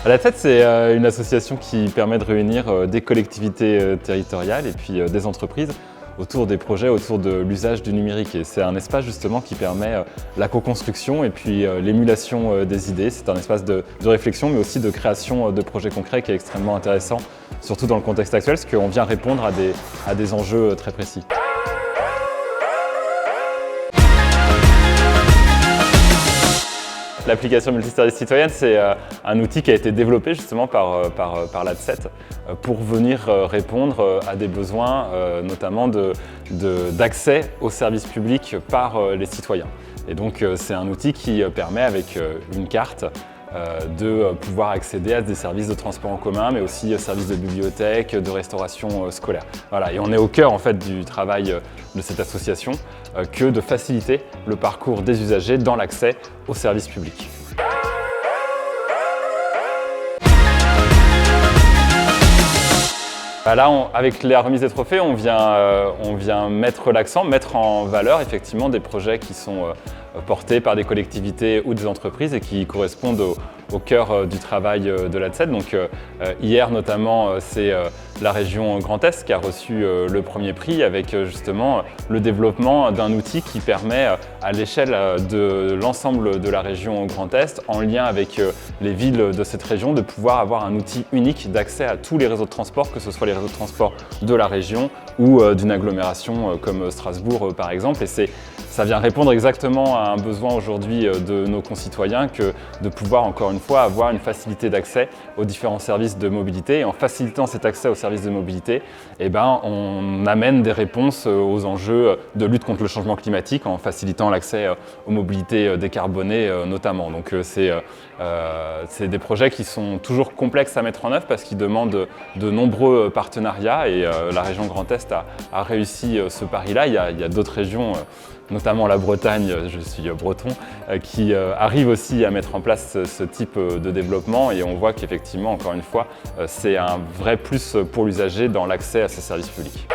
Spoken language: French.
LATSET, c'est une association qui permet de réunir des collectivités territoriales et puis des entreprises autour des projets, autour de l'usage du numérique. Et c'est un espace justement qui permet la co-construction et puis l'émulation des idées. C'est un espace de réflexion mais aussi de création de projets concrets qui est extrêmement intéressant, surtout dans le contexte actuel, parce qu'on vient répondre à des enjeux très précis. L'application multiservice citoyenne, c'est un outil qui a été développé justement par LATSET pour venir répondre à des besoins, notamment d'accès aux services publics par les citoyens. Et donc c'est un outil qui permet avec une carte de pouvoir accéder à des services de transport en commun, mais aussi services de bibliothèque, de restauration scolaire. Voilà. Et on est au cœur en fait du travail de cette association que de faciliter le parcours des usagers dans l'accès aux services publics. Là, avec la remise des trophées, on vient mettre l'accent, mettre en valeur effectivement des projets qui sont portés par des collectivités ou des entreprises et qui correspondent au cœur du travail de LATSET. Donc hier notamment, c'est la région Grand Est qui a reçu le premier prix avec justement le développement d'un outil qui permet à l'échelle de l'ensemble de la région Grand Est, en lien avec les villes de cette région, de pouvoir avoir un outil unique d'accès à tous les réseaux de transport, que ce soit les réseaux de transport de la région ou d'une agglomération comme Strasbourg par exemple. Et ça vient répondre exactement à un besoin aujourd'hui de nos concitoyens que de pouvoir encore une fois avoir une facilité d'accès aux différents services de mobilité. Et en facilitant cet accès aux services de mobilité, on amène des réponses aux enjeux de lutte contre le changement climatique en facilitant l'accès aux mobilités décarbonées notamment. Donc c'est des projets qui sont toujours complexes à mettre en œuvre parce qu'ils demandent de nombreux partenariats et la région Grand Est a réussi ce pari-là. Il y a d'autres régions, notamment la Bretagne, je suis breton, qui arrivent aussi à mettre en place ce type de développement et on voit qu'effectivement, encore une fois, c'est un vrai plus pour l'usager dans l'accès à ces services publics.